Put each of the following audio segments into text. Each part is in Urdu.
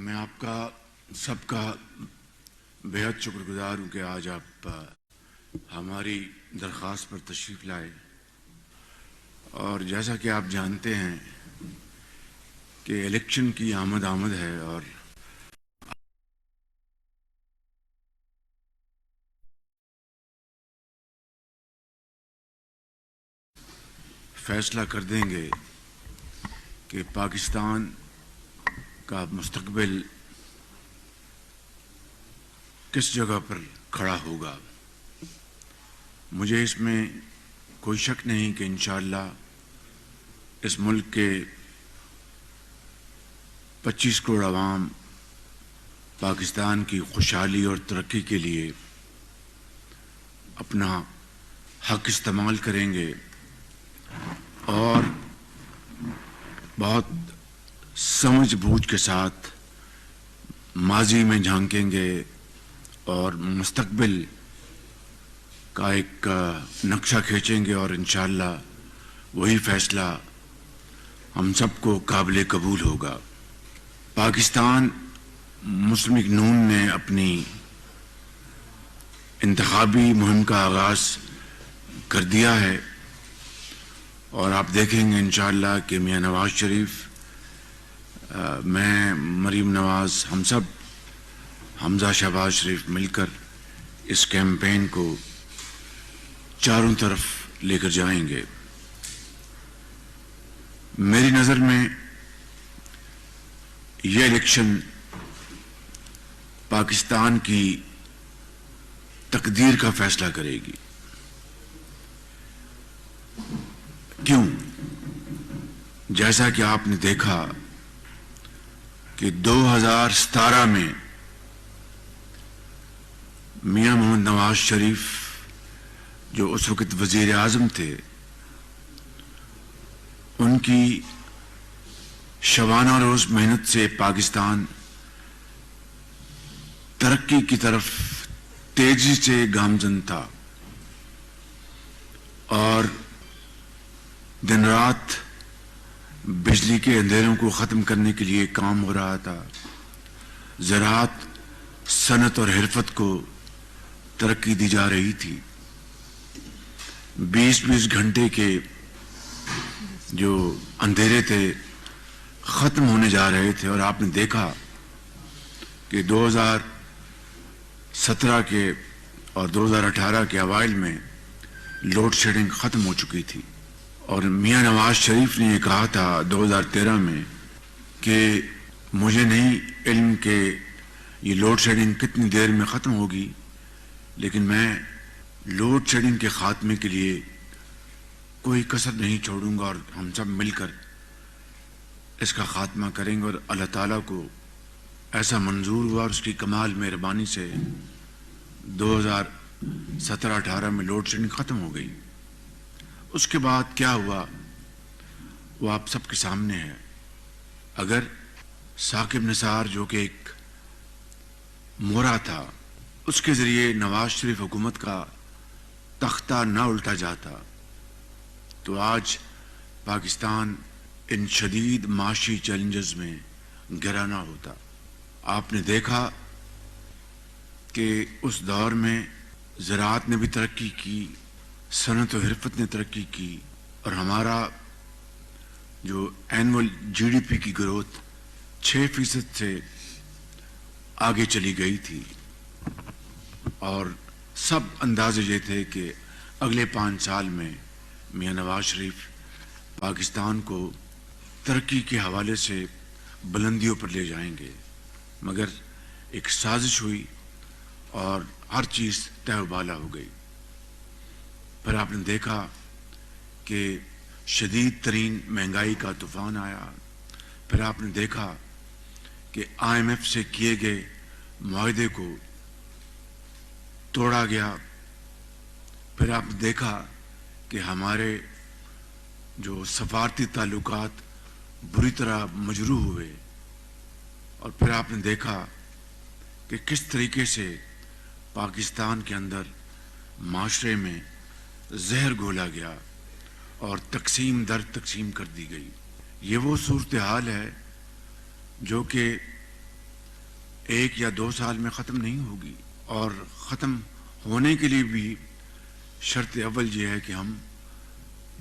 میں آپ کا سب کا بہت شکر گزار ہوں کہ آج آپ ہماری درخواست پر تشریف لائے، اور جیسا کہ آپ جانتے ہیں کہ الیکشن کی آمد ہے اور فیصلہ کر دیں گے کہ پاکستان کا مستقبل کس جگہ پر کھڑا ہوگا۔ مجھے اس میں کوئی شک نہیں کہ انشاءاللہ اس ملک کے 25 کروڑ عوام پاکستان کی خوشحالی اور ترقی کے لیے اپنا حق استعمال کریں گے اور بہت سمجھ بوجھ کے ساتھ ماضی میں جھانکیں گے اور مستقبل کا ایک نقشہ کھینچیں گے، اور انشاءاللہ وہی فیصلہ ہم سب کو قابل قبول ہوگا۔ پاکستان مسلم لیگ نون نے اپنی انتخابی مہم کا آغاز کر دیا ہے، اور آپ دیکھیں گے انشاءاللہ کہ میاں نواز شریف، میں، مریم نواز، ہم سب حمزہ شہباز شریف مل کر اس کیمپین کو چاروں طرف لے کر جائیں گے۔ میری نظر میں یہ الیکشن پاکستان کی تقدیر کا فیصلہ کرے گی۔ کیوں؟ جیسا کہ آپ نے دیکھا کہ 2017 میں میاں محمد نواز شریف جو اس وقت وزیر اعظم تھے، ان کی شبانہ روز محنت سے پاکستان ترقی کی طرف تیزی سے گامزن تھا، اور دن رات بجلی کے اندھیروں کو ختم کرنے کے لیے کام ہو رہا تھا۔ زراعت، صنعت اور حرفت کو ترقی دی جا رہی تھی۔ 20 گھنٹے کے جو اندھیرے تھے ختم ہونے جا رہے تھے، اور آپ نے دیکھا کہ 2017 کے اور 2018 کے اوائل میں لوڈ شیڈنگ ختم ہو چکی تھی، اور میاں نواز شریف نے یہ کہا تھا 2013 میں کہ مجھے نہیں علم کہ یہ لوڈ شیڈنگ کتنی دیر میں ختم ہوگی، لیکن میں لوڈ شیڈنگ کے خاتمے کے لیے کوئی کسر نہیں چھوڑوں گا، اور ہم سب مل کر اس کا خاتمہ کریں گے۔ اور اللہ تعالیٰ کو ایسا منظور ہوا، اور اس کی کمال مہربانی سے 2017-18 میں لوڈ شیڈنگ ختم ہو گئی۔ اس کے بعد کیا ہوا وہ آپ سب کے سامنے ہے۔ اگر ثاقب نثار جو کہ ایک مورا تھا، اس کے ذریعے نواز شریف حکومت کا تختہ نہ الٹا جاتا تو آج پاکستان ان شدید معاشی چیلنجز میں گرا نہ ہوتا۔ آپ نے دیکھا کہ اس دور میں زراعت نے بھی ترقی کی، صنعت و حرفت نے ترقی کی، اور ہمارا جو اینول GDP کی گروتھ 6% سے آگے چلی گئی تھی، اور سب اندازے یہ تھے کہ اگلے 5 سال میں میاں نواز شریف پاکستان کو ترقی کے حوالے سے بلندیوں پر لے جائیں گے، مگر ایک سازش ہوئی اور ہر چیز تہہ و بالا ہو گئی۔ پھر آپ نے دیکھا کہ شدید ترین مہنگائی کا طوفان آیا، پھر آپ نے دیکھا کہ IMF سے کیے گئے معاہدے کو توڑا گیا، پھر آپ نے دیکھا کہ ہمارے جو سفارتی تعلقات بری طرح مجروح ہوئے، اور پھر آپ نے دیکھا کہ کس طریقے سے پاکستان کے اندر معاشرے میں زہر گھولا گیا اور تقسیم در تقسیم کر دی گئی۔ یہ وہ صورتحال ہے جو کہ 1 یا 2 سال میں ختم نہیں ہوگی، اور ختم ہونے کے لیے بھی شرط اول یہ ہے کہ ہم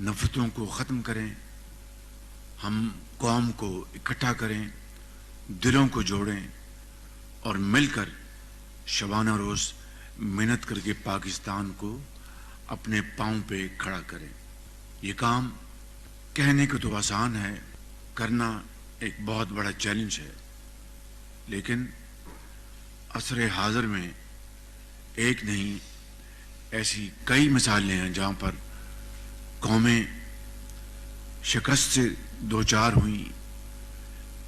نفرتوں کو ختم کریں، ہم قوم کو اکٹھا کریں، دلوں کو جوڑیں اور مل کر شبانہ روز محنت کر کے پاکستان کو اپنے پاؤں پہ کھڑا کریں۔ یہ کام کہنے کو تو آسان ہے، کرنا ایک بہت بڑا چیلنج ہے، لیکن عصر حاضر میں ایک نہیں ایسی کئی مثالیں ہیں جہاں پر قومیں شکست سے دوچار ہوئیں،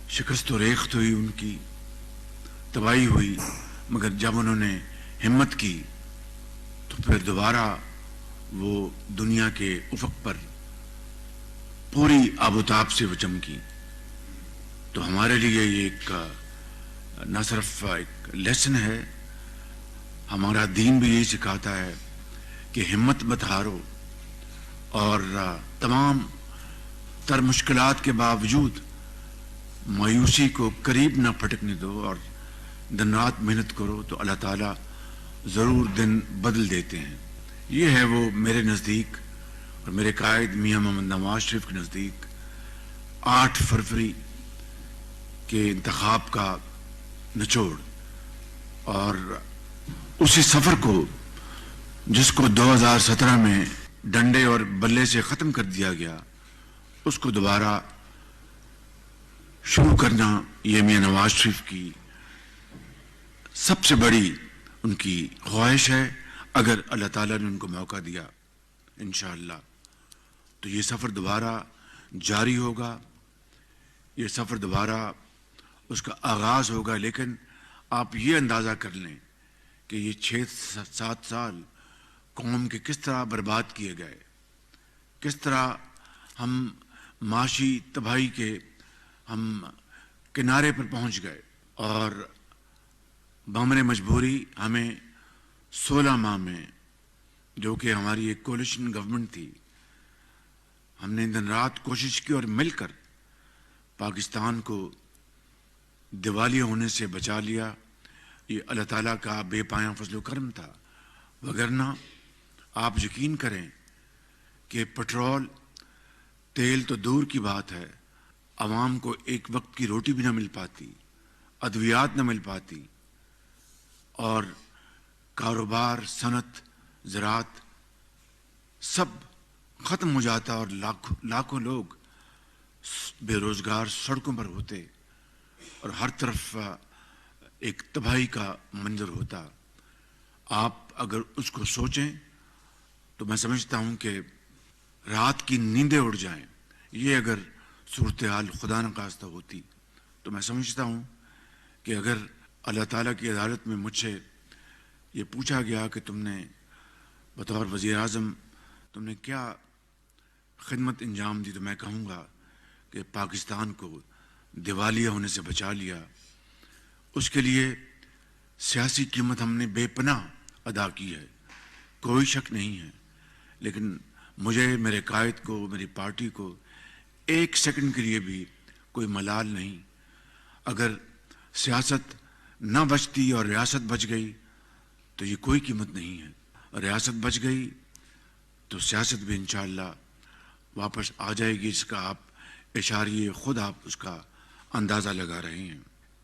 شکست و ریخت ہوئی، ان کی تباہی ہوئی، مگر جب انہوں نے ہمت کی تو پھر دوبارہ وہ دنیا کے افق پر پوری آب و تاب سے وہ چمکی۔ تو ہمارے لیے یہ ایک نہ صرف ایک لیسن ہے، ہمارا دین بھی یہی سکھاتا ہے کہ ہمت مت ہارو، اور تمام تر مشکلات کے باوجود مایوسی کو قریب نہ پھٹکنے دو اور دن رات محنت کرو تو اللہ تعالیٰ ضرور دن بدل دیتے ہیں۔ یہ ہے وہ میرے نزدیک اور میرے قائد میاں محمد نواز شریف کے نزدیک 8 فروری کے انتخاب کا نچوڑ، اور اسی سفر کو جس کو 2017 میں ڈنڈے اور بلے سے ختم کر دیا گیا، اس کو دوبارہ شروع کرنا یہ میاں نواز شریف کی سب سے بڑی ان کی خواہش ہے۔ اگر اللہ تعالیٰ نے ان کو موقع دیا انشاءاللہ تو یہ سفر دوبارہ جاری ہوگا، یہ سفر دوبارہ اس کا آغاز ہوگا، لیکن آپ یہ اندازہ کر لیں کہ یہ 6-7 سال قوم کے کس طرح برباد کیے گئے، کس طرح ہم معاشی تباہی کے ہم کنارے پر پہنچ گئے، اور بامر مجبوری ہمیں 16 ماہ میں، جو کہ ہماری ایک کولیشن گورنمنٹ تھی، ہم نے دن رات کوشش کی اور مل کر پاکستان کو دیوالیہ ہونے سے بچا لیا۔ یہ اللہ تعالیٰ کا بے پایاں فضل و کرم تھا، وگرنہ آپ یقین کریں کہ پٹرول تیل تو دور کی بات ہے، عوام کو ایک وقت کی روٹی بھی نہ مل پاتی، ادویات نہ مل پاتی، اور کاروبار، صنعت، زراعت سب ختم ہو جاتا، اور لاکھوں لوگ بے روزگار سڑکوں پر ہوتے، اور ہر طرف ایک تباہی کا منظر ہوتا۔ آپ اگر اس کو سوچیں تو میں سمجھتا ہوں کہ رات کی نیندیں اڑ جائیں۔ یہ اگر صورتحال خدا نخواستہ ہوتی تو میں سمجھتا ہوں کہ اگر اللہ تعالیٰ کی عدالت میں مجھ سے یہ پوچھا گیا کہ تم نے بطور وزیر اعظم تم نے کیا خدمت انجام دی، تو میں کہوں گا کہ پاکستان کو دیوالیہ ہونے سے بچا لیا۔ اس کے لیے سیاسی قیمت ہم نے بے پناہ ادا کی ہے، کوئی شک نہیں ہے، لیکن مجھے، میرے قائد کو، میری پارٹی کو 1 سیکنڈ کے لیے بھی کوئی ملال نہیں۔ اگر سیاست نہ بچتی اور ریاست بچ گئی تو یہ کوئی قیمت نہیں ہے، ریاست بچ گئی تو سیاست بھی انشاءاللہ واپس آ جائے گی، اس کا آپ اشاریہ خود آپ اس کا اندازہ لگا رہے ہیں۔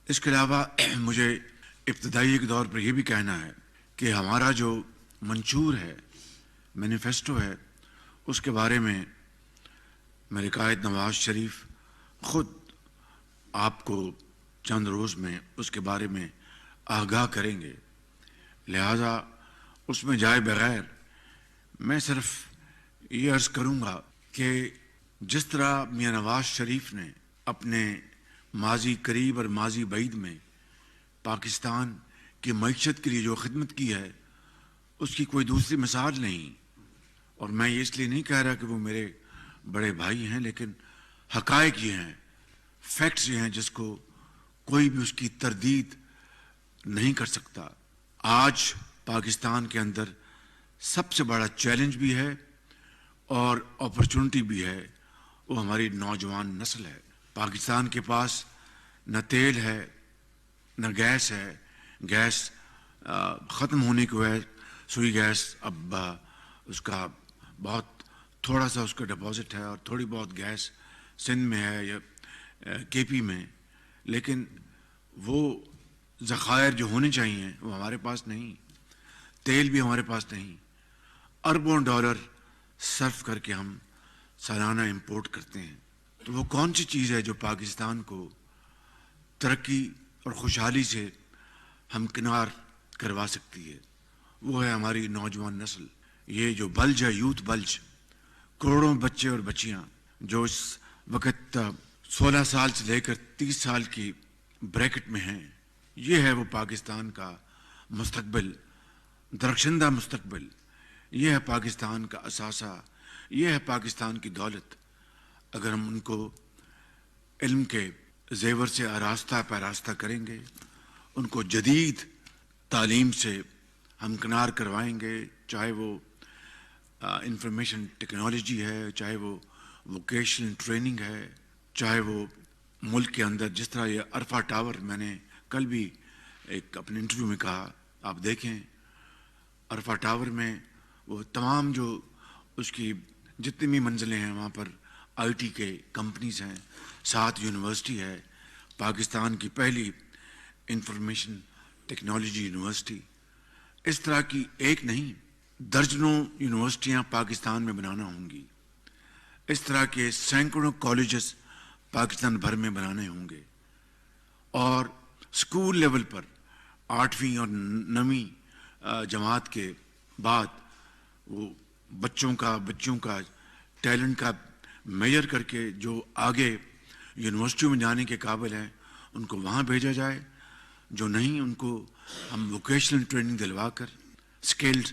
اس کے علاوہ مجھے ابتدائی ایک دور پر یہ بھی کہنا ہے کہ ہمارا جو منشور ہے، مینیفیسٹو ہے، اس کے بارے میں میرے قائد نواز شریف خود آپ کو چند روز میں اس کے بارے میں آگاہ کریں گے، لہذا اس میں جائے بغیر میں صرف یہ عرض کروں گا کہ جس طرح میاں نواز شریف نے اپنے ماضی قریب اور ماضی بعید میں پاکستان کی معیشت کے لیے جو خدمت کی ہے، اس کی کوئی دوسری مثال نہیں۔ اور میں یہ اس لیے نہیں کہہ رہا کہ وہ میرے بڑے بھائی ہیں، لیکن حقائق یہ ہیں، فیکٹس یہ ہیں جس کو کوئی بھی اس کی تردید نہیں کر سکتا۔ آج پاکستان کے اندر سب سے بڑا چیلنج بھی ہے اور اپرچونٹی بھی ہے، وہ ہماری نوجوان نسل ہے۔ پاکستان کے پاس نہ تیل ہے، نہ گیس ہے، گیس ختم ہونے کی وجہ سوئی گیس اب اس کا بہت تھوڑا سا اس کا ڈپازٹ ہے اور تھوڑی بہت گیس سندھ میں ہے یا کے پی میں، لیکن وہ ذخائر جو ہونے چاہیے وہ ہمارے پاس نہیں، تیل بھی ہمارے پاس نہیں، اربوں ڈالر صرف کر کے ہم سالانہ امپورٹ کرتے ہیں. تو وہ کون سی چیز ہے جو پاکستان کو ترقی اور خوشحالی سے ہمکنار کروا سکتی ہے؟ وہ ہے ہماری نوجوان نسل. یہ جو بلج ہے، یوتھ بلج، کروڑوں بچے اور بچیاں جو اس وقت 16 سال سے لے کر 30 سال کی بریکٹ میں ہیں، یہ ہے وہ پاکستان کا مستقبل، درخشندہ مستقبل. یہ ہے پاکستان کا اثاثہ، یہ ہے پاکستان کی دولت. اگر ہم ان کو علم کے زیور سے آراستہ پیراستہ کریں گے، ان کو جدید تعلیم سے ہمکنار کروائیں گے، چاہے وہ انفارمیشن ٹیکنالوجی ہے، چاہے وہ ووکیشنل ٹریننگ ہے، چاہے وہ ملک کے اندر جس طرح یہ عرفہ ٹاور، میں نے کل بھی ایک اپنے انٹرویو میں کہا، آپ دیکھیں عرفہ ٹاور میں وہ تمام جو اس کی جتنی بھی منزلیں ہیں وہاں پر آئی ٹی کے کمپنیز ہیں، 7 یونیورسٹی ہے، پاکستان کی پہلی انفارمیشن ٹیکنالوجی یونیورسٹی. اس طرح کی ایک نہیں، درجنوں یونیورسٹیاں پاکستان میں بنانا ہوں گی. اس طرح کے سینکڑوں کالجز پاکستان بھر میں بنانے ہوں گے. اور اسکول لیول پر 8ویں اور 9ویں جماعت کے بعد وہ بچوں کا ٹیلنٹ کا میجر کر کے جو آگے یونیورسٹیوں میں جانے کے قابل ہیں ان کو وہاں بھیجا جائے، جو نہیں ان کو ہم ووکیشنل ٹریننگ دلوا کر اسکلڈ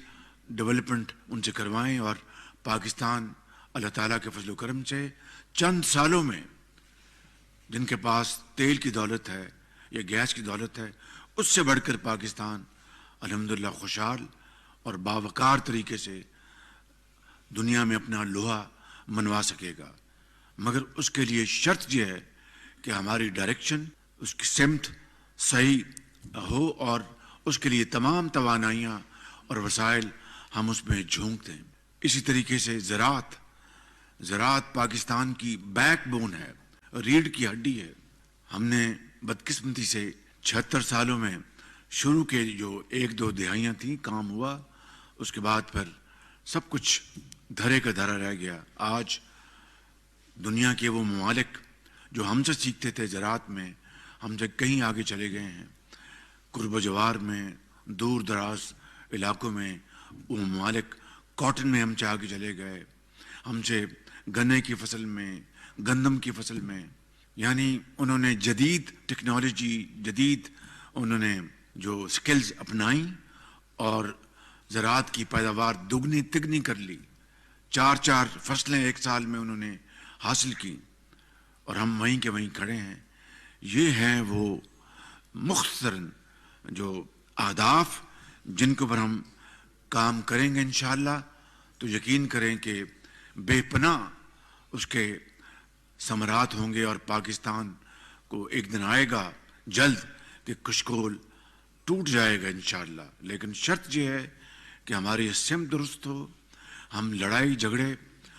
ڈیولپمنٹ ان سے کروائیں. اور پاکستان اللہ تعالیٰ کے فضل و کرم سے چند سالوں میں جن کے پاس تیل کی دولت ہے یا گیس کی دولت ہے، اس سے بڑھ کر پاکستان الحمدللہ خوشحال اور باوقار طریقے سے دنیا میں اپنا لوہا منوا سکے گا. مگر اس کے لیے شرط یہ ہے کہ ہماری ڈائریکشن، اس کی سمت صحیح ہو اور اس کے لیے تمام توانائیاں اور وسائل ہم اس میں جھونک دیں. اسی طریقے سے زراعت پاکستان کی بیک بون ہے، ریڑھ کی ہڈی ہے. ہم نے بدقسمتی سے 76 سالوں میں شروع کے جو 1-2 دہائیاں تھیں کام ہوا، اس کے بعد پھر سب کچھ دھرے کا دھرا رہ گیا. آج دنیا کے وہ ممالک جو ہم سے سیکھتے تھے زراعت میں، ہم سے کہیں آگے چلے گئے ہیں. قرب و جوار میں، دور دراز علاقوں میں وہ ممالک کاٹن میں ہم سے آگے چلے گئے، ہم سے گنے کی فصل میں، گندم کی فصل میں. یعنی انہوں نے جدید ٹیکنالوجی، جدید انہوں نے جو سکلز اپنائیں اور زراعت کی پیداوار دگنی تگنی کر لی. 4 فصلیں ایک سال میں انہوں نے حاصل کی اور ہم وہیں کے وہیں کھڑے ہیں. یہ ہیں وہ مختصراً جو اہداف جن کے اوپر ہم کام کریں گے انشاءاللہ تو یقین کریں کہ بے پناہ اس کے ثمرات ہوں گے. اور پاکستان کو ایک دن آئے گا جلد کہ کشکول ٹوٹ جائے گا انشاءاللہ. لیکن شرط یہ ہے کہ ہماری سمت درست ہو، ہم لڑائی جھگڑے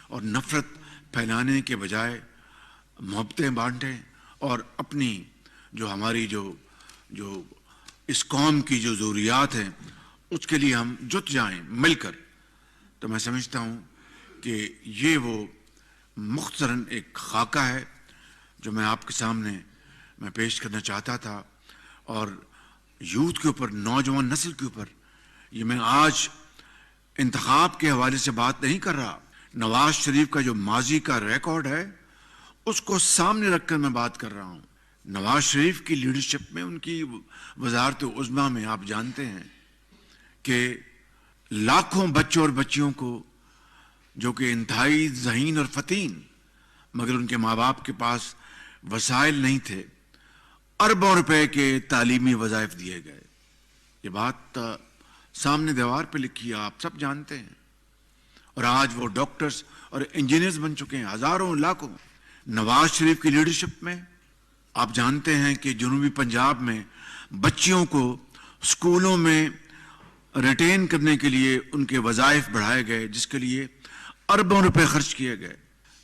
اور نفرت پھیلانے کے بجائے محبتیں بانٹیں اور اپنی جو ہماری جو اس قوم کی جو ضروریات ہیں اس کے لیے ہم جت جائیں مل کر. تو میں سمجھتا ہوں کہ یہ وہ مختصراً ایک خاکہ ہے جو میں آپ کے سامنے میں پیش کرنا چاہتا تھا. اور یوتھ کے اوپر، نوجوان نسل کے اوپر، یہ میں آج انتخاب کے حوالے سے بات نہیں کر رہا. نواز شریف کا جو ماضی کا ریکارڈ ہے اس کو سامنے رکھ کر میں بات کر رہا ہوں. نواز شریف کی لیڈرشپ میں، ان کی وزارت عظمیٰ میں آپ جانتے ہیں کہ لاکھوں بچوں اور بچیوں کو جو کہ انتہائی ذہین اور فتین مگر ان کے ماں باپ کے پاس وسائل نہیں تھے، اربوں روپے کے تعلیمی وظائف دیے گئے. یہ بات سامنے دیوار پہ لکھی ہے، آپ سب جانتے ہیں. اور آج وہ ڈاکٹرز اور انجینئرز بن چکے ہیں ہزاروں لاکھوں. نواز شریف کی لیڈرشپ میں آپ جانتے ہیں کہ جنوبی پنجاب میں بچیوں کو اسکولوں میں ریٹین کرنے کے لیے ان کے وظائف بڑھائے گئے، جس کے لیے اربوں روپے خرچ کیے گئے.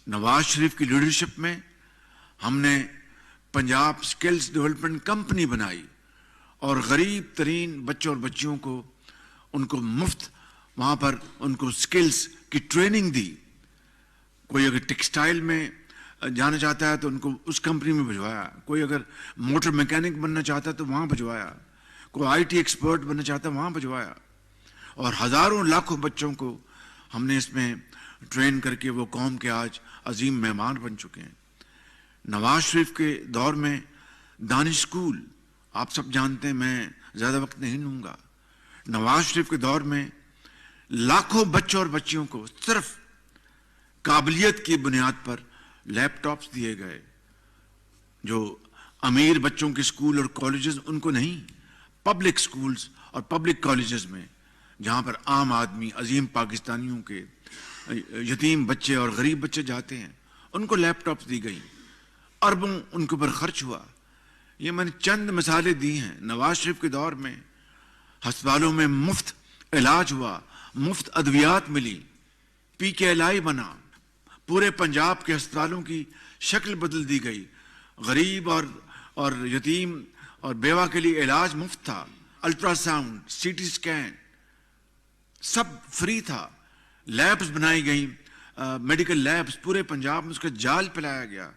نواز شریف کی لیڈرشپ میں ہم نے پنجاب اسکلز ڈیولپمنٹ کمپنی بنائی اور غریب ترین بچوں اور بچیوں کو ان کو مفت وہاں پر ان کو اسکلز کی ٹریننگ دی. کوئی اگر ٹیکسٹائل میں جانا چاہتا ہے تو ان کو اس کمپنی میں بھجوایا، کوئی اگر موٹر میکینک بننا چاہتا ہے تو وہاں بھجوایا، کوئی آئی ٹی ایکسپرٹ بننا چاہتا ہے وہاں بھجوایا، اور ہزاروں لاکھوں بچوں کو ہم نے اس میں ٹرین کر کے وہ قوم کے آج عظیم مہمان بن چکے ہیں. نواز شریف کے دور میں دانش اسکول، آپ سب جانتے ہیں، میں زیادہ وقت نہیں لوں گا. نواز شریف کے دور میں لاکھوں بچوں اور بچیوں کو صرف قابلیت کی بنیاد پر لیپ ٹاپس دیے گئے. جو امیر بچوں کے اسکول اور کالجز ان کو نہیں، پبلک اسکولز اور پبلک کالجز میں جہاں پر عام آدمی عظیم پاکستانیوں کے یتیم بچے اور غریب بچے جاتے ہیں ان کو لیپ ٹاپس دی گئی، اربوں ان کے اوپر خرچ ہوا. یہ میں نے چند مثالیں دی ہیں. نواز شریف کے دور میں ہسپتالوں میں مفت علاج ہوا، مفت ادویات ملی، پی کے ایل آئی بنا، پورے پنجاب کے ہسپتالوں کی شکل بدل دی گئی. غریب اور یتیم اور بیوہ کے لیے علاج مفت تھا، ultrasound, C T scan سب فری تھا. لیبس بنائی گئیں، میڈیکل لیبس پورے پنجاب میں اس کا جال پھیلایا گیا.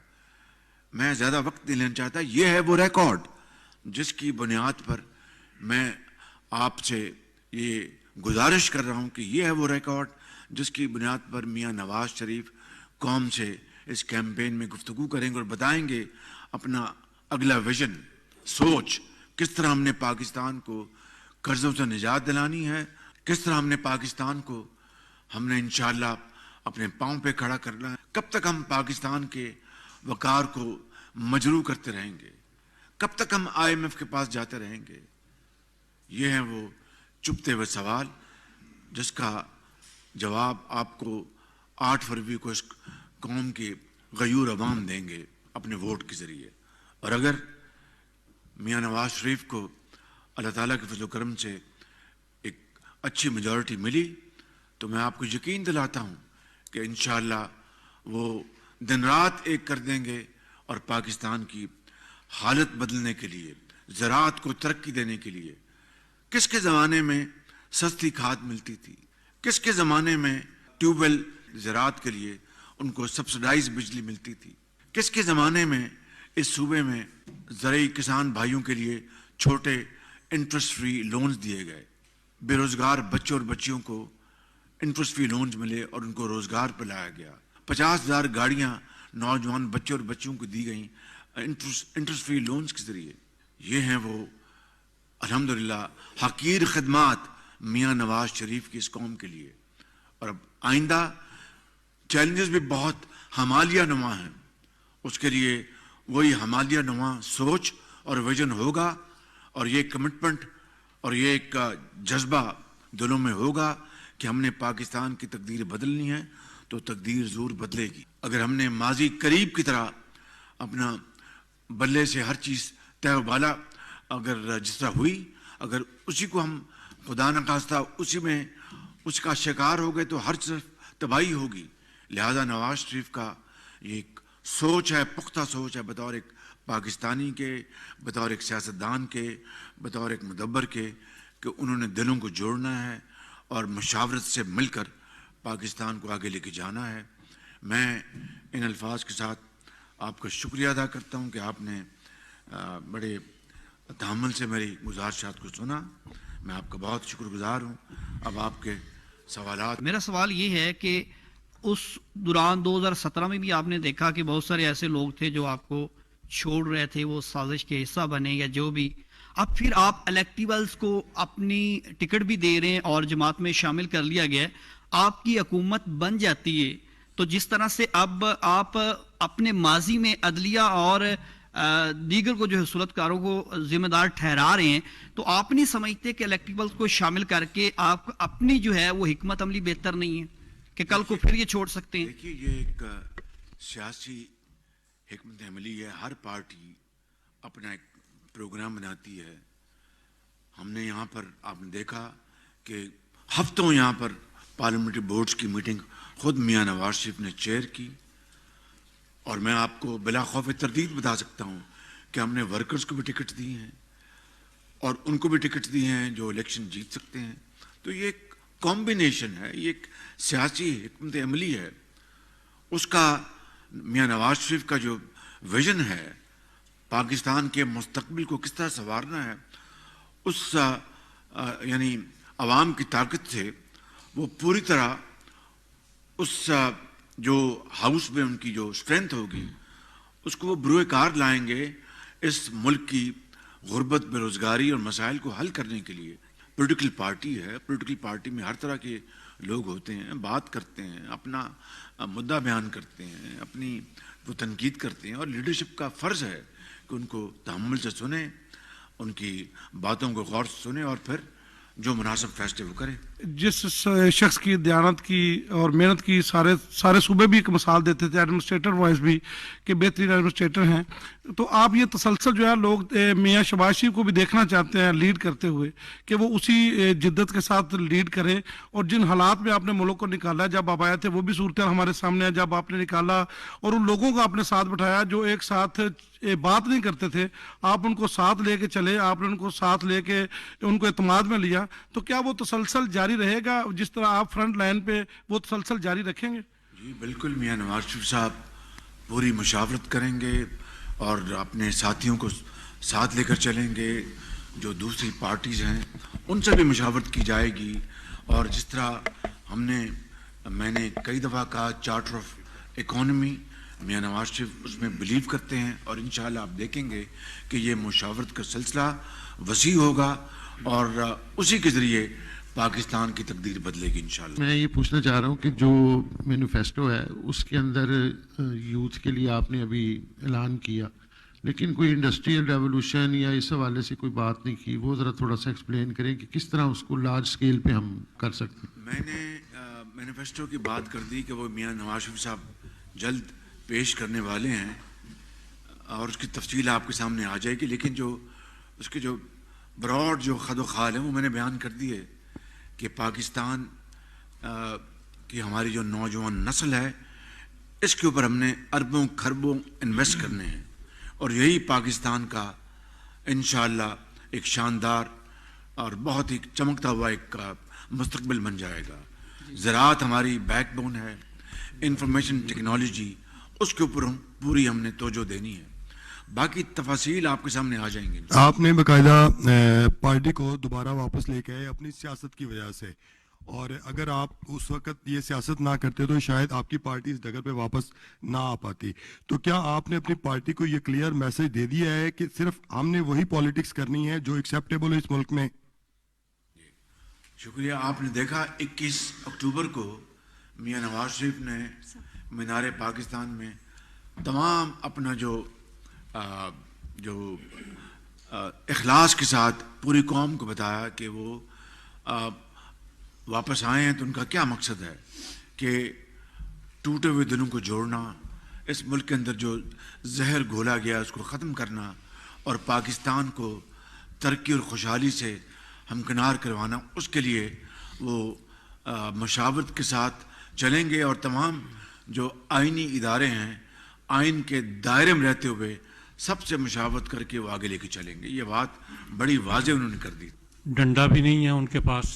میں زیادہ وقت نہیں لینا چاہتا. یہ ہے وہ ریکارڈ جس کی بنیاد پر میں آپ سے یہ گزارش کر رہا ہوں کہ یہ ہے وہ ریکارڈ جس کی بنیاد پر میاں نواز شریف قوم سے اس کیمپین میں گفتگو کریں گے اور بتائیں گے اپنا اگلا ویژن، سوچ، کس طرح ہم نے پاکستان کو قرضوں سے نجات دلانی ہے، کس طرح ہم نے پاکستان کو ہم نے انشاءاللہ اپنے پاؤں پہ کھڑا کرنا ہے. کب تک ہم پاکستان کے وقار کو مجروح کرتے رہیں گے، کب تک ہم آئی ایم ایف کے پاس جاتے رہیں گے. یہ ہیں وہ چپتے ہوئے سوال جس کا جواب آپ کو 8 فروری کو اس قوم کے غیور عوام دیں گے اپنے ووٹ کے ذریعے. اور اگر میاں نواز شریف کو اللہ تعالیٰ کے فضل و کرم سے ایک اچھی میجورٹی ملی تو میں آپ کو یقین دلاتا ہوں کہ انشاءاللہ وہ دن رات ایک کر دیں گے اور پاکستان کی حالت بدلنے کے لیے، زراعت کو ترقی دینے کے لیے. کس کے زمانے میں سستی کھاد ملتی تھی، کس کے زمانے میں ٹیوب ویل زراعت کے لیے ان کو سبسڈائز بجلی ملتی تھی، کس کے زمانے میں اس صوبے میں زرعی کسان بھائیوں کے لیے چھوٹے انٹرسٹ فری لونز دیے گئے، بے روزگار بچوں اور بچیوں کو انٹرسٹ فری لونز ملے اور ان کو روزگار پہ لایا گیا. 50,000 گاڑیاں نوجوان بچوں اور بچیوں کو دی گئیں انٹرسٹ فری لونز کے ذریعے. یہ ہیں وہ الحمدللہ حقیر خدمات میاں نواز شریف کی اس قوم کے لیے. اور اب آئندہ چیلنجز بھی بہت ہمالیہ نما ہیں. اس کے لیے وہی ہمالیہ نما سوچ اور ویژن ہوگا اور یہ کمٹمنٹ اور یہ ایک جذبہ دلوں میں ہوگا کہ ہم نے پاکستان کی تقدیر بدلنی ہے تو تقدیر ضرور بدلے گی. اگر ہم نے ماضی قریب کی طرح اپنا بلے سے ہر چیز طے و بالا اگر جس طرح ہوئی، اگر اسی کو ہم خدا نخواستہ اسی میں اس کا شکار ہو گئے تو ہر طرف تباہی ہوگی. لہذا نواز شریف کا یہ ایک سوچ ہے، پختہ سوچ ہے، بطور ایک پاکستانی کے، بطور ایک سیاستدان کے، بطور ایک مدبر کے، کہ انہوں نے دلوں کو جوڑنا ہے اور مشاورت سے مل کر پاکستان کو آگے لے کے جانا ہے. میں ان الفاظ کے ساتھ آپ کا شکریہ ادا کرتا ہوں کہ آپ نے بڑے تحمل سے میری گزارشات کو سنا. میں آپ کا بہت شکر گزار ہوں. اب آپ کے سوالات. میرا سوال یہ ہے کہ اس دوران 2017 میں بھی آپ نے دیکھا کہ بہت سارے ایسے لوگ تھے جو آپ کو چھوڑ رہے تھے، وہ سازش کے حصہ بنے یا جو بھی. اب پھر آپ الیکٹیبلز کو اپنی ٹکٹ بھی دے رہے ہیں اور جماعت میں شامل کر لیا گیا ہے، آپ کی حکومت بن جاتی ہے تو جس طرح سے اب آپ اپنے ماضی میں عدلیہ اور دیگر کو جو ہے صورتکاروں کو ذمہ دار ٹھہرا رہے ہیں، تو آپ نہیں سمجھتے کہ الیکٹیبلز کو شامل کر کے آپ اپنی جو ہے وہ حکمت عملی بہتر نہیں ہے کہ کل کو پھر یہ چھوڑ سکتے ہیں؟ دیکھیے، یہ ایک سیاسی حکمت عملی ہے. ہر پارٹی اپنا ایک پروگرام بناتی ہے. ہم نے یہاں پر آپ نے دیکھا کہ ہفتوں یہاں پر پارلیمنٹری بورڈز کی میٹنگ خود میاں نواز شریف نے چیئر کی. اور میں آپ کو بلا خوف تردید بتا سکتا ہوں کہ ہم نے ورکرز کو بھی ٹکٹ دی ہیں اور ان کو بھی ٹکٹ دی ہیں جو الیکشن جیت سکتے ہیں. تو یہ ایک کمبینیشن ہے, یہ ایک سیاسی حکمت عملی ہے. اس کا میاں نواز شریف کا جو ویژن ہے پاکستان کے مستقبل کو کس طرح سنوارنا ہے, اس یعنی عوام کی طاقت سے وہ پوری طرح اس جو ہاؤس میں ان کی جو اسٹرینتھ ہوگی اس کو وہ بروئے کار لائیں گے اس ملک کی غربت, بے روزگاری اور مسائل کو حل کرنے کے لیے. پولیٹیکل پارٹی ہے, پولیٹیکل پارٹی میں ہر طرح کے لوگ ہوتے ہیں, بات کرتے ہیں, اپنا مدعا بیان کرتے ہیں, اپنی وہ تنقید کرتے ہیں, اور لیڈرشپ کا فرض ہے کہ ان کو تحمل سے سنیں, ان کی باتوں کو غور سے سنیں اور پھر جو مناسب فیصلے وہ کریں. جس شخص کی دیانت کی اور محنت کی سارے صوبے بھی ایک مثال دیتے تھے, ایڈمنسٹریٹر وائز بھی کہ بہترین ایڈمنسٹریٹر ہیں, تو آپ یہ تسلسل جو ہے لوگ میاں شہباز شریف کو بھی دیکھنا چاہتے ہیں لیڈ کرتے ہوئے کہ وہ اسی جدت کے ساتھ لیڈ کریں. اور جن حالات میں آپ نے ملک کو نکالا, جب آپ آئے تھے وہ بھی صورتحال ہمارے سامنے ہے, جب آپ نے نکالا اور ان لوگوں کو آپ نے ساتھ بٹھایا جو ایک ساتھ بات نہیں کرتے تھے, آپ ان کو ساتھ لے کے چلے, آپ نے ان کو ساتھ لے کے ان کو اعتماد میں لیا, تو کیا وہ تسلسل جاری رہے گا جس طرح آپ فرنٹ لائن پہ وہ تسلسل جاری رکھیں گے؟ جی بالکل, میاں نواز شریف صاحب پوری مشاورت کریں گے اور اپنے ساتھیوں کو ساتھ لے کر چلیں گے. جو دوسری پارٹیز ہیں ان سے بھی مشاورت کی جائے گی. اور جس طرح میں نے کئی دفعہ کہا charter of economy, Mian Nawaz Sharif اس میں بلیو کرتے ہیں, اور انشاءاللہ آپ دیکھیں گے کہ یہ مشاورت کا سلسلہ وسیع ہوگا اور اسی کے ذریعے پاکستان کی تقدیر بدلے گی انشاءاللہ. میں یہ پوچھنا چاہ رہا ہوں کہ جو مینیفیسٹو ہے اس کے اندر یوتھ کے لیے آپ نے ابھی اعلان کیا, لیکن کوئی انڈسٹریل ریولوشن یا اس حوالے سے کوئی بات نہیں کی, وہ ذرا تھوڑا سا ایکسپلین کریں کہ کس طرح اس کو لارج اسکیل پہ ہم کر سکتے ہیں. میں نے مینیفیسٹو کی بات کر دی کہ وہ میاں نواز شریف صاحب جلد پیش کرنے والے ہیں اور اس کی تفصیل آپ کے سامنے آ جائے گی, لیکن جو اس کے جو براڈ جو خد و خال ہیں وہ میں نے بیان کر دی ہے کہ پاکستان کی ہماری جو نوجوان نسل ہے اس کے اوپر ہم نے اربوں کھربوں انویسٹ کرنے ہیں, اور یہی پاکستان کا انشاءاللہ ایک شاندار اور بہت ہی چمکتا ہوا ایک مستقبل بن جائے گا. زراعت ہماری بیک بون ہے, انفارمیشن ٹیکنالوجی اس کے اوپر ہم نے توجہ دینی ہے. باقی تفاصیل آپ کے سامنے آ جائیں گے. آپ نے باقاعدہ پارٹی کو دوبارہ واپس لے کے آئے اپنی سیاست کی وجہ سے, اور اگر آپ اس وقت یہ سیاست نہ کرتے تو شاید آپ کی پارٹی اس ڈگر پہ واپس نہ آ پاتی. تو کیا آپ نے اپنی پارٹی کو یہ کلیئر میسج دے دیا ہے کہ صرف ہم نے وہی پالیٹکس کرنی ہے جو ایکسیپٹیبل ہے اس ملک میں؟ شکریہ. آپ نے دیکھا 21 اکتوبر کو میاں نواز شریف نے مینار پاکستان میں تمام اپنا جو اخلاص کے ساتھ پوری قوم کو بتایا کہ وہ واپس آئے ہیں تو ان کا کیا مقصد ہے کہ ٹوٹے ہوئے دلوں کو جوڑنا, اس ملک کے اندر جو زہر گھولا گیا اس کو ختم کرنا اور پاکستان کو ترقی اور خوشحالی سے ہمکنار کروانا. اس کے لیے وہ مشاورت کے ساتھ چلیں گے اور تمام جو آئینی ادارے ہیں آئین کے دائرے میں رہتے ہوئے سب سے مشاورت کر کے وہ آگے لے کے چلیں گے. یہ بات بڑی واضح انہوں نے کر دی. ڈنڈا بھی نہیں ہے ان کے پاس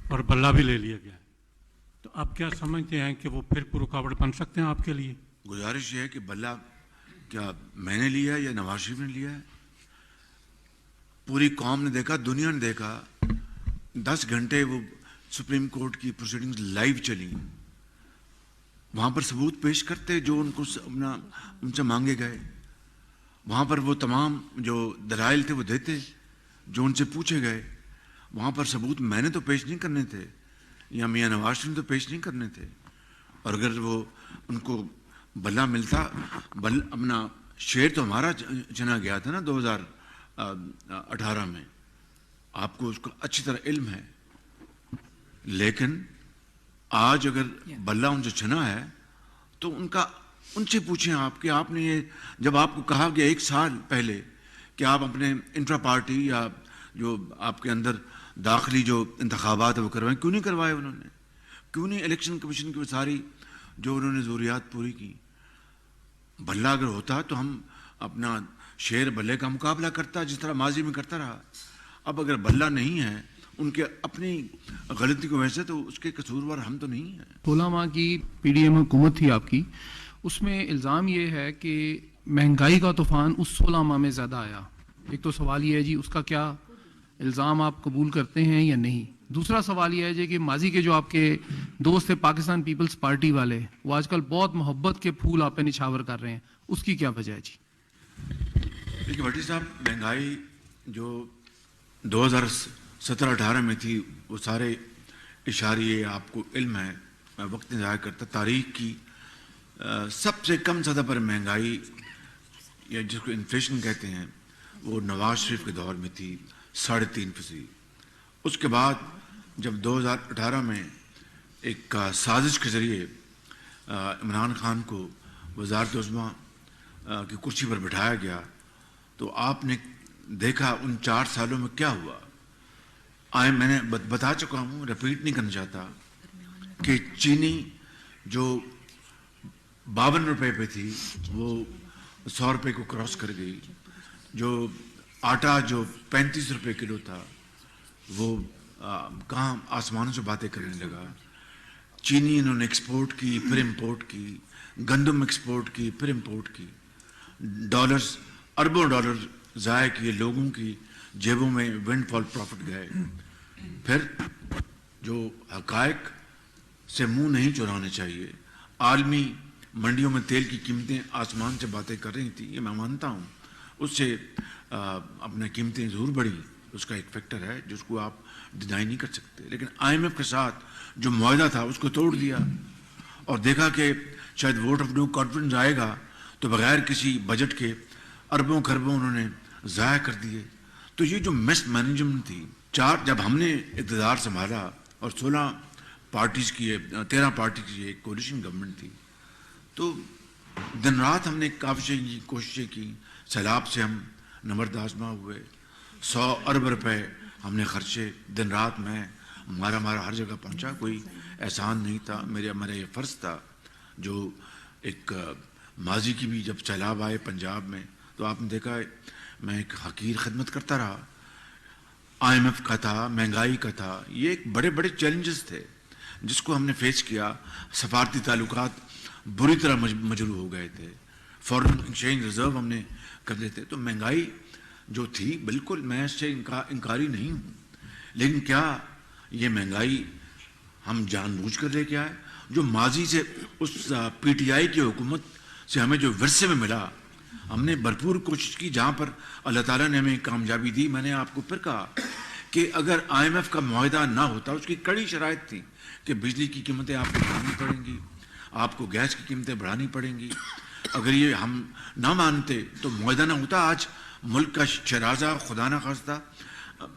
اور بلہ بھی لے لیا گیا ہے, تو آپ کیا سمجھتے ہیں کہ وہ پھر رکاوٹ بن سکتے ہیں آپ کے لیے؟ گزارش یہ ہے کہ بلہ کیا میں نے لیا ہے یا نواز شریف نے لیا ہے؟ پوری قوم نے دیکھا, دنیا نے دیکھا, 10 گھنٹے وہ سپریم کورٹ کی پروسیڈنگز لائیو چلی, وہاں پر ثبوت پیش کرتے جو ان سے مانگے گئے, وہاں پر وہ تمام جو دلائل تھے وہ دیتے جو ان سے پوچھے گئے. وہاں پر ثبوت میں نے تو پیش نہیں کرنے تھے یا میاں نواز شریف نے تو پیش نہیں کرنے تھے. اور اگر وہ ان کو بلہ ملتا, اپنا شیر تو ہمارا چنا گیا تھا نا 2018 میں, آپ کو اس کو اچھی طرح علم ہے, لیکن آج اگر بلہ ان سے چھنا ہے تو ان سے پوچھیں آپ کہ آپ نے یہ جب آپ کو کہا گیا 1 سال پہلے کہ آپ اپنے انٹرا پارٹی یا جو آپ کے اندر داخلی جو انتخابات ہیں وہ کروائیں. کیوں نہیں کروائے انہوں نے؟ کیوں نہیں الیکشن کمیشن کی وہ ساری جو انہوں نے ضروریات پوری کی؟ بھلا اگر ہوتا تو ہم اپنا شیر بھلے کا مقابلہ کرتا جس طرح ماضی میں کرتا رہا. اب اگر بھلا نہیں ہے ان کے اپنی غلطی کی وجہ سے تو اس کے قصوروار ہم تو نہیں ہیں. 16 ماہ کی پی ڈی ایم حکومت تھی آپ کی, اس میں الزام یہ ہے کہ مہنگائی کا طوفان اس 16 ماہ میں زیادہ آیا. ایک تو سوال یہ ہے جی اس کا کیا الزام آپ قبول کرتے ہیں یا نہیں؟ دوسرا سوال یہ ہے جی کہ ماضی کے جو آپ کے دوست تھے پاکستان پیپلز پارٹی والے, وہ آج کل بہت محبت کے پھول آپ پہ نچھاور کر رہے ہیں, اس کی کیا وجہ ہے جی؟ دیکھیے بھٹی صاحب, مہنگائی جو 2017-18 میں تھی وہ سارے اشاریے آپ کو علم ہے, میں وقت نہیں ضائع کرتا. تاریخ کی سب سے کم سطح پر مہنگائی یا جس کو انفلیشن کہتے ہیں وہ نواز شریف کے دور میں تھی 3.5%. اس کے بعد جب 2018 میں ایک سازش کے ذریعے عمران خان کو وزارت عظمیٰ کی کرسی پر بٹھایا گیا تو آپ نے دیکھا ان 4 سالوں میں کیا ہوا. میں نے بتا چکا ہوں, ریپیٹ نہیں کرنا چاہتا, کہ چینی جو 52 روپے پہ تھی وہ 100 روپے کو کراس کر گئی. جو آٹا جو 35 روپے کلو تھا وہ کہاں آسمانوں سے باتیں کرنے لگا. چینی انہوں نے ایکسپورٹ کی پھر امپورٹ کی, گندم ایکسپورٹ کی پھر امپورٹ کی, ڈالرز اربوں ڈالر ضائع کیے, لوگوں کی جیبوں میں ونڈ فال پروفٹ گئے. پھر جو حقائق سے منہ نہیں چرانے چاہیے, عالمی منڈیوں میں تیل کی قیمتیں آسمان سے باتیں کر رہی تھیں, یہ میں مانتا ہوں, اس سے اپنے قیمتیں ضرور بڑھی, اس کا ایک فیکٹر ہے جس کو آپ ڈینائی نہیں کر سکتے. لیکن IMF کے ساتھ جو معاہدہ تھا اس کو توڑ دیا اور دیکھا کہ شاید ووٹ آف نو کانفیڈنس آئے گا تو بغیر کسی بجٹ کے اربوں خربوں انہوں نے ضائع کر دیے. تو یہ جو مس مینجمنٹ تھی, جب ہم نے اقتدار سنبھالا اور 16 پارٹیز کی 13 پارٹی کی ایک کولیشن گورنمنٹ تھی, تو دن رات ہم نے کافی کوششیں کی. سیلاب سے ہم نمرد آزما ہوئے, 100 ارب روپے ہم نے خرچے دن رات. میں ہمارا ہر جگہ پہنچا, کوئی احسان نہیں تھا, میرا یہ فرض تھا. جو ایک ماضی کی بھی جب سیلاب آئے پنجاب میں تو آپ نے دیکھا میں ایک حقیر خدمت کرتا رہا. IMF کا تھا, مہنگائی کا تھا, یہ ایک بڑے بڑے چیلنجز تھے جس کو ہم نے فیس کیا. سفارتی تعلقات بری طرح مجروح ہو گئے تھے, فورن ایکسچینج ریزرو ہم نے کر لیتے. تو مہنگائی جو تھی بالکل میں اس سے انکاری نہیں ہوں, لیکن کیا یہ مہنگائی ہم جان بوجھ کر لے کے آئے؟ جو ماضی سے اس PTI کی حکومت سے ہمیں جو ورثے میں ملا, ہم نے بھرپور کوشش کی. جہاں پر اللہ تعالیٰ نے ہمیں کامیابی دی, میں نے آپ کو پھر کہا کہ اگر IMF کا معاہدہ نہ ہوتا, اس کی کڑی شرائط تھی کہ بجلی کی قیمتیں آپ کو بڑھانی پڑیں گی, آپ کو گیس کی قیمتیں بڑھانی پڑیں گی. اگر یہ ہم نہ مانتے تو معاہدہ نہ ہوتا, آج ملک کا شرازہ خدا نہ خواستہ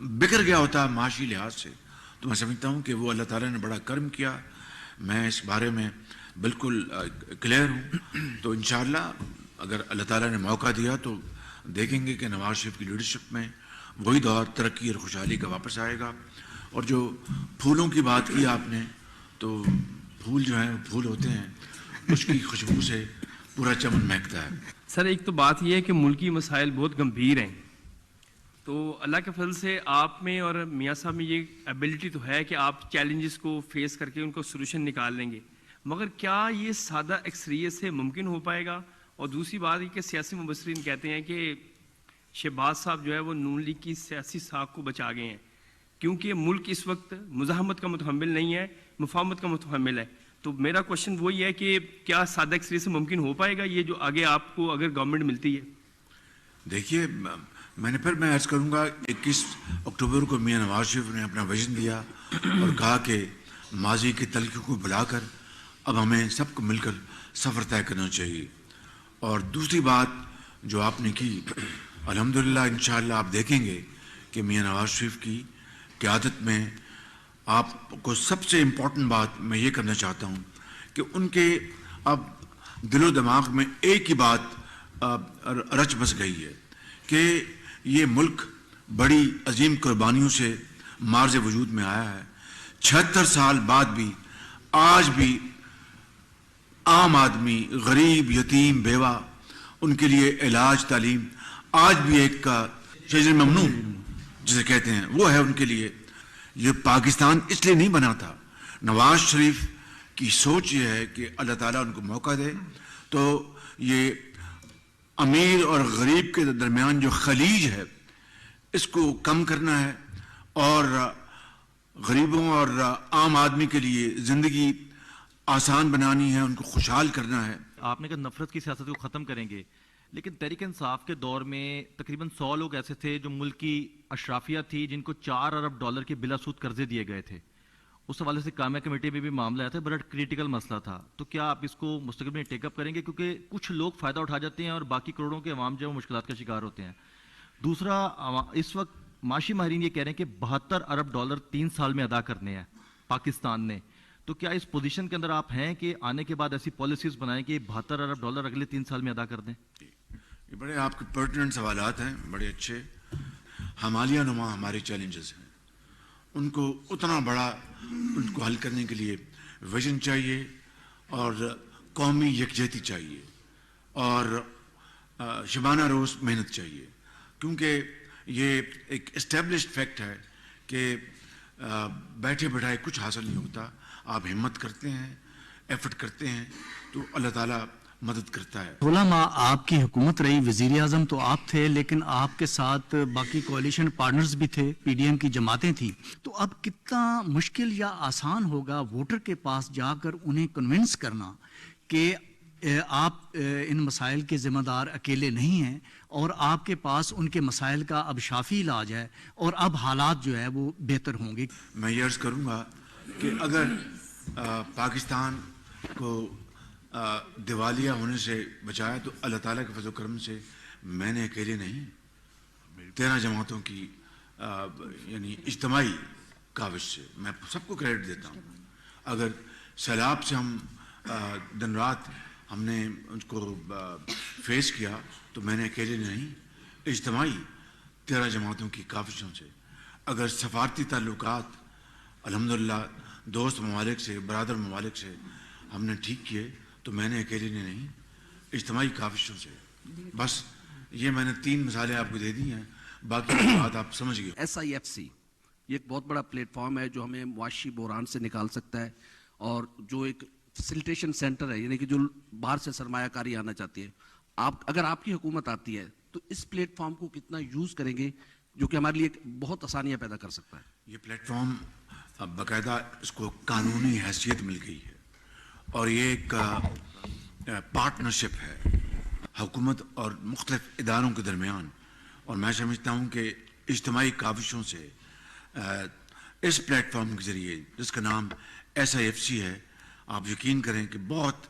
بکھر گیا ہوتا معاشی لحاظ سے. تو میں سمجھتا ہوں کہ وہ اللہ تعالیٰ نے بڑا کرم کیا. میں اس بارے میں بالکل کلیئر ہوں. تو انشاءاللہ اگر اللہ تعالیٰ نے موقع دیا تو دیکھیں گے کہ نواز شریف کی لیڈرشپ میں وہی دور ترقی اور خوشحالی کا واپس آئے گا. اور جو پھولوں کی بات کی آپ نے, تو پھول جو ہیں پھول ہوتے ہیں, اس کی خوشبو سے پورا چمن مہکتا ہے. سر ایک تو بات یہ ہے کہ ملکی مسائل بہت گمبھیر ہیں, تو اللہ کے فضل سے آپ میں اور میاں صاحب میں یہ ایبلٹی تو ہے کہ آپ چیلنجز کو فیس کر کے ان کو سولوشن نکال لیں گے, مگر کیا یہ سادہ اکثریت سے ممکن ہو پائے گا؟ اور دوسری بات یہ کہ سیاسی مبصرین کہتے ہیں کہ شہباز صاحب جو ہے وہ نون لیگ کی سیاسی ساکھ کو بچا گئے ہیں, کیونکہ ملک اس وقت مزاحمت کا متحمل نہیں ہے, مفاہمت کا متحمل ہے. تو میرا کوشچن وہی ہے کہ کیا سادہ اکثریت سے ممکن ہو پائے گا یہ جو آگے آپ کو اگر گورنمنٹ ملتی ہے؟ دیکھیے میں عرض کروں گا 21 اکتوبر کو میاں نواز شریف نے اپنا ویژن دیا اور کہا کہ ماضی کی تلخیوں کو بھلا کر اب ہمیں سب کو مل کر سفر طے کرنا چاہیے. اور دوسری بات جو آپ نے کی, الحمدللہ انشاءاللہ آپ دیکھیں گے کہ میاں نواز شریف کی قیادت میں آپ کو سب سے امپورٹنٹ بات میں یہ کرنا چاہتا ہوں کہ ان کے اب دل و دماغ میں ایک ہی بات رچ بس گئی ہے کہ یہ ملک بڑی عظیم قربانیوں سے مارز وجود میں آیا ہے. 76 سال بعد بھی آج بھی عام آدمی، غریب، یتیم، بیوہ، ان کے لیے علاج، تعلیم آج بھی ایک شجر ممنوع جسے کہتے ہیں وہ ہے ان کے لیے. یہ پاکستان اس لیے نہیں بنا تھا. نواز شریف کی سوچ یہ ہے کہ اللہ تعالیٰ ان کو موقع دے تو یہ امیر اور غریب کے درمیان جو خلیج ہے اس کو کم کرنا ہے اور غریبوں اور عام آدمی کے لیے زندگی آسان بنانی ہے، ان کو خوشحال کرنا ہے. آپ نے کہا نفرت کی سیاست کو ختم کریں گے، لیکن تحریک انصاف کے دور میں تقریباً 100 لوگ ایسے تھے جو ملک کی اشرافیہ تھی جن کو $4 ارب کے بلا سود قرضے دیے گئے تھے. اس حوالے سے کامیہ کمیٹی میں بھی معاملہ آیا تھا، بڑا کریٹیکل مسئلہ تھا. تو کیا آپ اس کو مستقبل میں ٹیک اپ کریں گے؟ کیونکہ کچھ لوگ فائدہ اٹھا جاتے ہیں اور باقی کروڑوں کے عوام جو ہے مشکلات کا شکار ہوتے ہیں. دوسرا، اس وقت معاشی ماہرین یہ کہہ رہے ہیں کہ $72 ارب 3 سال میں ادا کرنے ہیں پاکستان نے. تو کیا اس پوزیشن کے اندر آپ ہیں کہ آنے کے بعد ایسی پالیسیز بنائیں کہ $72 ارب اگلے 3 سال میں ادا کر دیں؟ یہ بڑے آپ کے پرٹیننٹ سوالات ہیں، بڑے اچھے. حمالیہ نما ہمارے چیلنجز ہیں، ان کو اتنا بڑا ان کو حل کرنے کے لیے ویژن چاہیے اور قومی یکجہتی چاہیے اور شبانہ روز محنت چاہیے. کیونکہ یہ ایک اسٹیبلشڈ فیکٹ ہے کہ بیٹھے بیٹھائے کچھ حاصل نہیں ہوتا. آپ ہمت کرتے ہیں، ایفرٹ کرتے ہیں تو اللہ تعالیٰ مدد کرتا ہے. 16 ماہ آپ کی حکومت رہی، وزیر اعظم تو آپ تھے لیکن آپ کے ساتھ باقی کوalition پارٹنرز بھی تھے، پی ڈی ایم کی جماعتیں تھیں. تو اب کتنا مشکل یا آسان ہوگا ووٹر کے پاس جا کر انہیں کنونس کرنا کہ آپ ان مسائل کے ذمہ دار اکیلے نہیں ہیں اور آپ کے پاس ان کے مسائل کا اب شافی علاج ہے اور اب حالات جو ہے وہ بہتر ہوں گے. میں یہ عرض کروں گا کہ اگر پاکستان کو دیوالیہ ہونے سے بچایا تو اللہ تعالیٰ کے فضل و کرم سے میں نے اکیلے نہیں، 13 جماعتوں کی یعنی اجتماعی کاوش سے میں سب کو کریڈٹ دیتا ہوں. اگر سیلاب سے ہم دن رات ہم نے ان کو فیس کیا تو میں نے اکیلے نہیں، اجتماعی 13 جماعتوں کی کاوشوں سے. اگر سفارتی تعلقات الحمدللہ دوست ممالک سے، برادر ممالک سے ہم نے ٹھیک کیے تو میں نے اکیلے نے نہیں، اجتماعی کاوشوں سے. بس یہ میں نے 3 مثالیں آپ کو دے دی ہیں، باقی بات آپ سمجھ گئے. SIFC یہ ایک بہت بڑا پلیٹ فارم ہے جو ہمیں معاشی بحران سے نکال سکتا ہے اور جو ایک فیسیلیٹیشن سینٹر ہے، یعنی کہ جو باہر سے سرمایہ کاری آنا چاہتی ہے. اگر آپ کی حکومت آتی ہے تو اس پلیٹ فارم کو کتنا یوز کریں گے جو کہ ہمارے لیے بہت آسانیاں پیدا کر سکتا ہے؟ یہ پلیٹ فارم باقاعدہ اس کو قانونی حیثیت مل گئی ہے اور یہ ایک پارٹنرشپ ہے حکومت اور مختلف اداروں کے درمیان. اور میں سمجھتا ہوں کہ اجتماعی کاوشوں سے اس پلیٹ فارم کے ذریعے جس کا نام SIFC ہے، آپ یقین کریں کہ بہت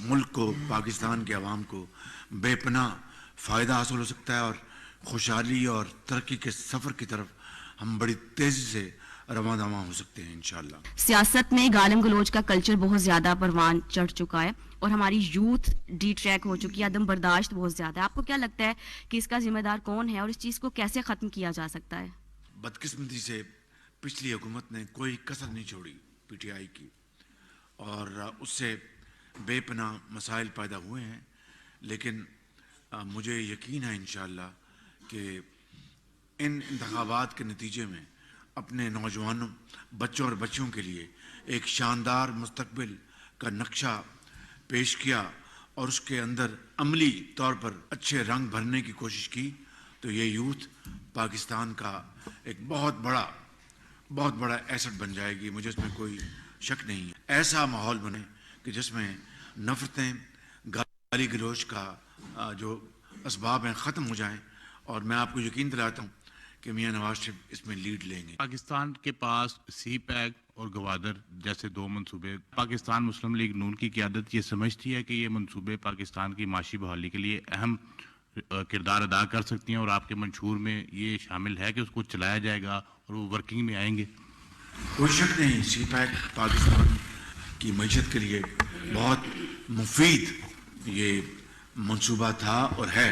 ملک کو، پاکستان کے عوام کو بے پناہ فائدہ حاصل ہو سکتا ہے اور خوشحالی اور ترقی کے سفر کی طرف ہم بڑی تیزی سے رواں دواں ہو سکتے ہیں انشاءاللہ. سیاست میں گالم گلوچ کا کلچر بہت زیادہ پروان چڑھ چکا ہے اور ہماری یوتھ ڈی ٹریک ہو چکی ہے، عدم برداشت بہت زیادہ ہے. آپ کو کیا لگتا ہے کہ اس کا ذمہ دار کون ہے اور اس چیز کو کیسے ختم کیا جا سکتا ہے؟ بدقسمتی سے پچھلی حکومت نے کوئی کسر نہیں چھوڑی PTI کی اور اس سے بے پناہ مسائل پیدا ہوئے ہیں. لیکن مجھے یقین ہے انشاءاللہ کہ ان انتخابات کے نتیجے میں اپنے نوجوانوں، بچوں اور بچیوں کے لیے ایک شاندار مستقبل کا نقشہ پیش کیا اور اس کے اندر عملی طور پر اچھے رنگ بھرنے کی کوشش کی تو یہ یوتھ پاکستان کا ایک بہت بڑا ایسٹ بن جائے گی. مجھے اس میں کوئی شک نہیں ہے. ایسا ماحول بنے کہ جس میں نفرتیں، گالی گلوچ کا جو اسباب ہیں ختم ہو جائیں اور میں آپ کو یقین دلاتا ہوں کہ میاں نواز شریف اس میں لیڈ لیں گے. پاکستان کے پاس سی پیک اور گوادر جیسے 2 منصوبے، پاکستان مسلم لیگ نون کی قیادت یہ سمجھتی ہے کہ یہ منصوبے پاکستان کی معاشی بحالی کے لیے اہم کردار ادا کر سکتی ہیں اور آپ کے منشور میں یہ شامل ہے کہ اس کو چلایا جائے گا اور وہ ورکنگ میں آئیں گے؟ کوئی شک نہیں، سی پیک پاکستان کی معیشت کے لیے بہت مفید یہ منصوبہ تھا اور ہے.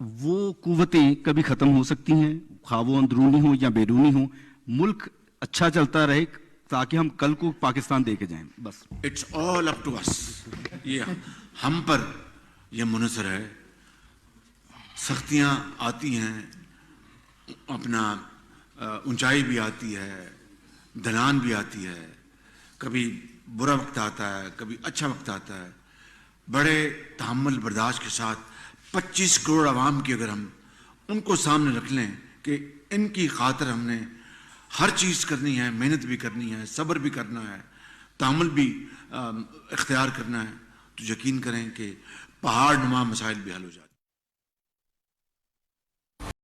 وہ قوتیں کبھی ختم ہو سکتی ہیں، خواہ وہ اندرونی ہوں یا بیرونی ہوں. ملک اچھا چلتا رہے تاکہ ہم کل کو پاکستان دے کے جائیں. بس اٹس آل اپ ٹو اس. یہ ہم پر یہ منحصر ہے. سختیاں آتی ہیں، اپنا اونچائی بھی آتی ہے، ڈھلان بھی آتی ہے، کبھی برا وقت آتا ہے، کبھی اچھا وقت آتا ہے. بڑے تحمل برداشت کے ساتھ 25 کروڑ عوام کی اگر ہم ان کو سامنے رکھ لیں کہ ان کی خاطر ہم نے ہر چیز کرنی ہے، محنت بھی کرنی ہے، صبر بھی کرنا ہے، تحمل بھی اختیار کرنا ہے، تو یقین کریں کہ پہاڑ نما مسائل بھی حل ہو جائے.